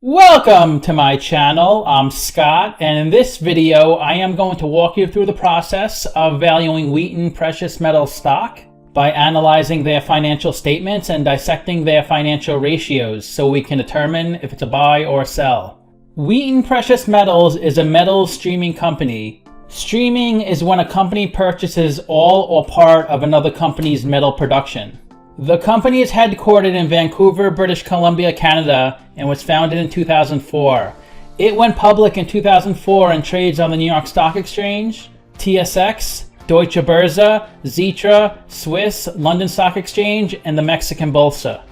Welcome to my channel. I'm Scott, and in this video I am going to walk you through the process of valuing Wheaton precious metals stock by analyzing their financial statements and dissecting their financial ratios so we can determine if it's a buy or a sell. Wheaton Precious Metals is a metals streaming company. Streaming is when a company purchases all or part of another company's metal production. The company is headquartered in Vancouver, British Columbia, Canada, and was founded in 2004. It went public in 2004 and trades on the New York Stock Exchange, TSX, Deutsche Börse, Xetra, Swiss, London Stock Exchange, and the Mexican Bolsa.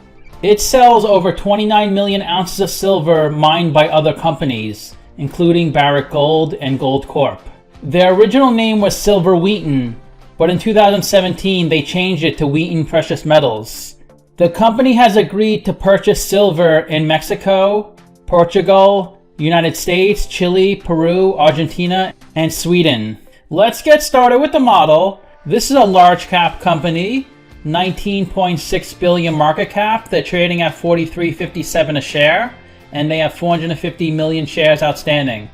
It sells over 29 million ounces of silver mined by other companies, including Barrick Gold and Gold Corp. Their original name was Silver Wheaton, but in 2017 they changed it to Wheaton Precious Metals. The company has agreed to purchase silver in Mexico, Portugal, United States, Chile, Peru, Argentina, and Sweden. Let's get started with the model. This is a large cap company, 19.6 billion market cap. They're trading at $43.57 a share, and they have 450 million shares outstanding.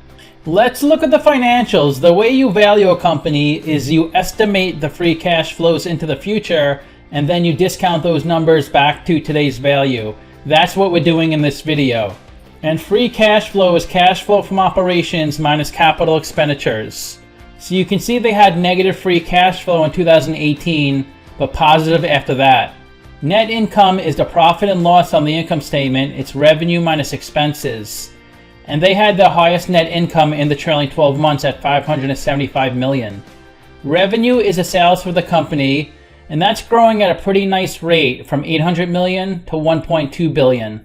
Let's look at the financials. The way you value a company is you estimate the free cash flows into the future, and then you discount those numbers back to today's value. That's what we're doing in this video. And free cash flow is cash flow from operations minus capital expenditures. So you can see they had negative free cash flow in 2018, but positive after that. Net income is the profit and loss on the income statement. It's revenue minus expenses. And they had the highest net income in the trailing 12 months at $575 million. Revenue is the sales for the company, and that's growing at a pretty nice rate from $800 million to $1.2 billion.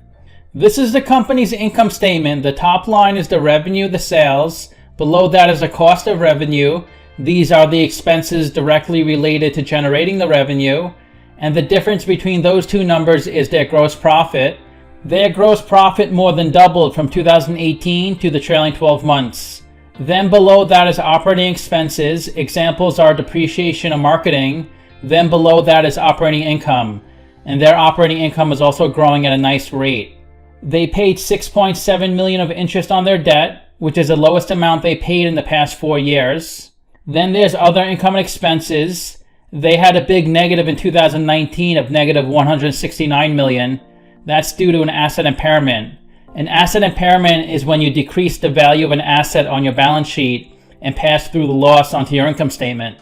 This is the company's income statement. The top line is the revenue, the sales. Below that is the cost of revenue. These are the expenses directly related to generating the revenue. And the difference between those two numbers is their gross profit. Their gross profit more than doubled from 2018 to the trailing 12 months. Then below that is operating expenses. Examples are depreciation and marketing. Then below that is operating income. And their operating income is also growing at a nice rate. They paid $6.7 million of interest on their debt, which is the lowest amount they paid in the past 4 years. Then there's other income and expenses. They had a big negative in 2019 of negative $169 million. That's due to an asset impairment. An asset impairment is when you decrease the value of an asset on your balance sheet and pass through the loss onto your income statement.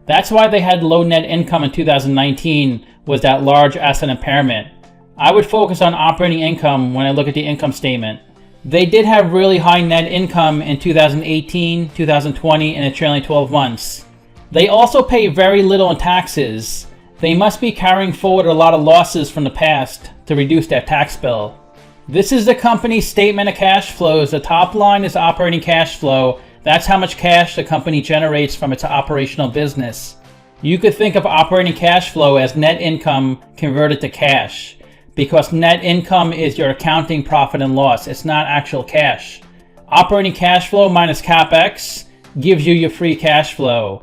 That's why they had low net income in 2019, was that large asset impairment. I would focus on operating income when I look at the income statement. They did have really high net income in 2018, 2020, and the trailing 12 months. They also pay very little in taxes. They must be carrying forward a lot of losses from the past to reduce their tax bill. This is the company's statement of cash flows. The top line is operating cash flow. That's how much cash the company generates from its operational business. You could think of operating cash flow as net income converted to cash, because net income is your accounting profit and loss. It's not actual cash. Operating cash flow minus capex gives you your free cash flow.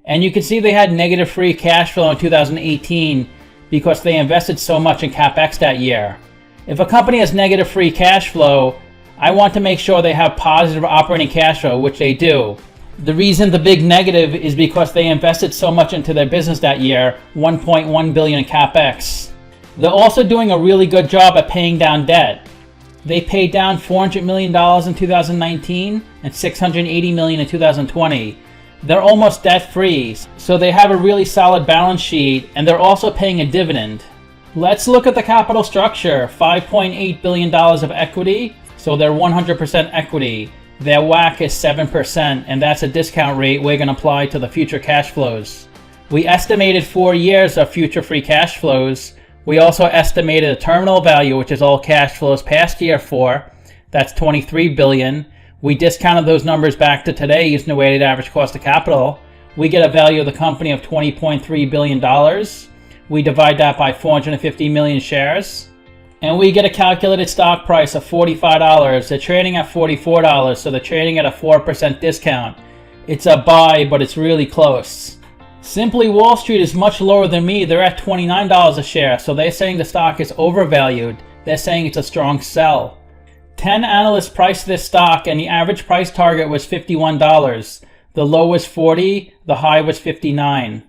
And you can see they had negative free cash flow in 2018 because they invested so much in capex that year. If a company has negative free cash flow, I want to make sure they have positive operating cash flow, which they do. The reason the big negative is because they invested so much into their business that year, $1.1 billion in capex. They're also doing a really good job at paying down debt. They paid down $400 million in 2019 and $680 million in 2020. They're almost debt-free, so they have a really solid balance sheet, and they're also paying a dividend. Let's look at the capital structure. $5.8 billion of equity, so they're 100% equity. Their WACC is 7%, and that's a discount rate we're going to apply to the future cash flows. We estimated 4 years of future free cash flows. We also estimated a terminal value, which is all cash flows past year 4. That's $23 billion. We discounted those numbers back to today using the weighted average cost of capital. We get a value of the company of $20.3 billion. We divide that by 450 million shares, and we get a calculated stock price of $45. They're trading at $44, so they're trading at a 4% discount. It's a buy, but it's really close. Simply Wall Street is much lower than me. They're at $29 a share, so they're saying the stock is overvalued. They're saying it's a strong sell. 10 analysts priced this stock and the average price target was $51. The low was $40, the high was $59.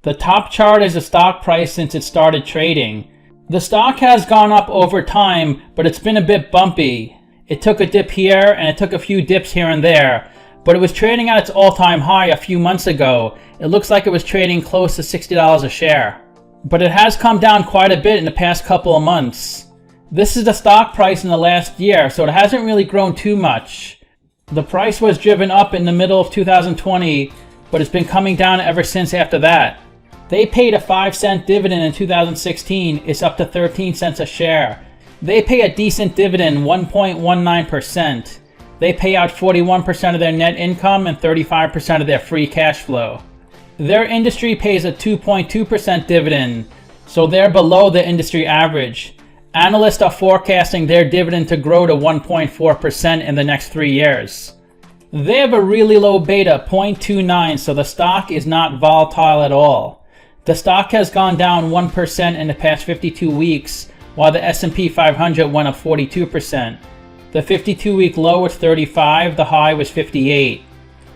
The top chart is the stock price since it started trading. The stock has gone up over time, but it's been a bit bumpy. It took a dip here and it took a few dips here and there, but it was trading at its all-time high a few months ago. It looks like it was trading close to $60 a share. But it has come down quite a bit in the past couple of months. This is the stock price in the last year, so it hasn't really grown too much. The price was driven up in the middle of 2020, but it's been coming down ever since after that. They paid a 5-cent dividend in 2016. It's up to 13 cents a share. They pay a decent dividend, 1.19%. They pay out 41% of their net income and 35% of their free cash flow. Their industry pays a 2.2% dividend, so they're below the industry average. Analysts are forecasting their dividend to grow to 1.4% in the next 3 years. They have a really low beta, 0.29, so the stock is not volatile at all. The stock has gone down 1% in the past 52 weeks, while the S&P 500 went up 42%. The 52-week low was 35, the high was 58.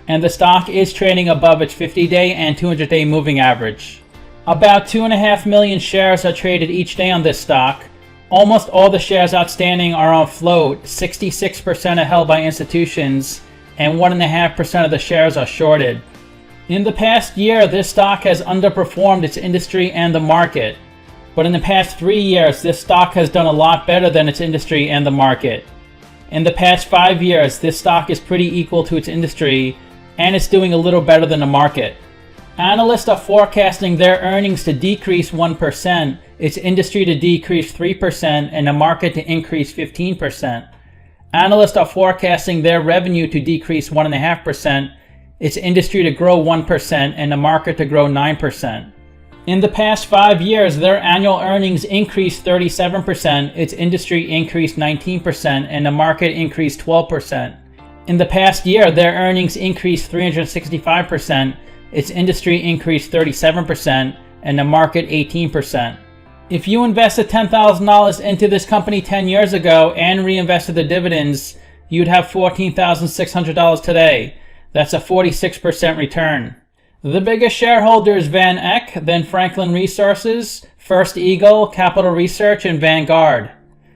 And the stock is trading above its 50-day and 200-day moving average. About 2.5 million shares are traded each day on this stock. Almost all the shares outstanding are on float, 66% are held by institutions, and 1.5% of the shares are shorted. In the past year, this stock has underperformed its industry and the market. But in the past 3 years, this stock has done a lot better than its industry and the market. In the past 5 years, this stock is pretty equal to its industry, and it's doing a little better than the market. Analysts are forecasting their earnings to decrease 1%, its industry to decrease 3%, and the market to increase 15%. Analysts are forecasting their revenue to decrease 1.5%, its industry to grow 1%, and the market to grow 9%. In the past 5 years, their annual earnings increased 37%, its industry increased 19%, and the market increased 12%. In the past year, their earnings increased 365%, its industry increased 37%, and the market 18%. If you invested $10,000 into this company 10 years ago and reinvested the dividends, you'd have $14,600 today. That's a 46% return. The biggest shareholder is Van Eck, then Franklin Resources, First Eagle, Capital Research, and Vanguard.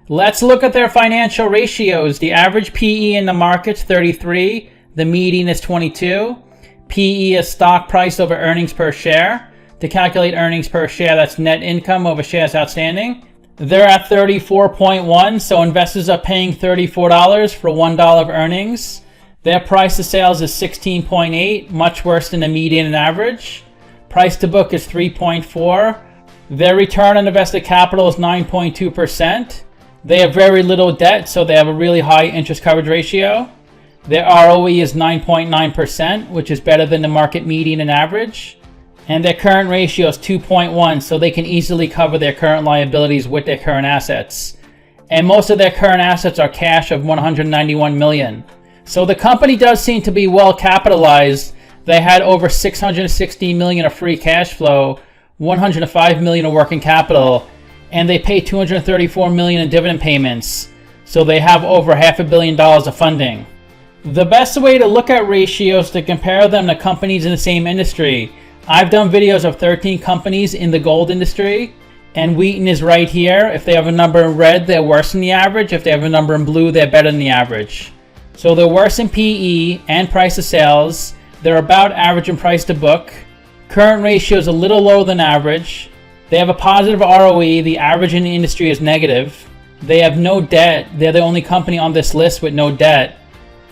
Let's look at their financial ratios. The average PE in the market's 33, the median is 22. PE is stock price over earnings per share. To calculate earnings per share, that's net income over shares outstanding. They're at 34.1, so investors are paying $34 for $1 of earnings. Their price to sales is 16.8, much worse than the median and average. Price to book is 3.4. Their return on invested capital is 9.2%. They have very little debt, so they have a really high interest coverage ratio. Their ROE is 9.9%, which is better than the market median and average. And their current ratio is 2.1, so they can easily cover their current liabilities with their current assets. And most of their current assets are cash of $191 million. So the company does seem to be well capitalized. They had over $660 million of free cash flow, $105 million of working capital, and they pay $234 million in dividend payments. So they have over $500 million of funding. The best way to look at ratios to compare them to companies in the same industry. I've done videos of 13 companies in the gold industry, and Wheaton is right here. If they have a number in red, they're worse than the average. If they have a number in blue, they're better than the average. So they're worse in PE and price to sales. They're about average in price to book. Current ratio is a little lower than average. They have a positive ROE. The average in the industry is negative. They have no debt. They're the only company on this list with no debt.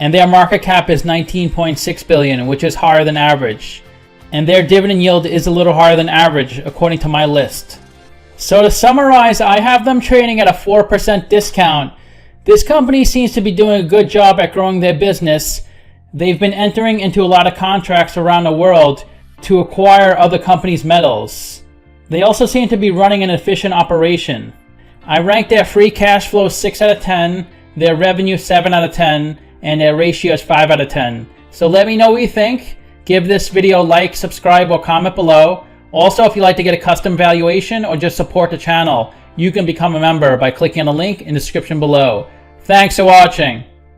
And their market cap is $19.6 billion, which is higher than average. And their dividend yield is a little higher than average, according to my list. So to summarize, I have them trading at a 4% discount. This company seems to be doing a good job at growing their business. They've been entering into a lot of contracts around the world to acquire other companies' metals. They also seem to be running an efficient operation. I rank their free cash flow 6 out of 10, their revenue 7 out of 10, and their ratio is 5 out of 10. So let me know what you think. Give this video a like, subscribe, or comment below. Also, if you'd like to get a custom valuation or just support the channel, you can become a member by clicking on the link in the description below. Thanks for watching.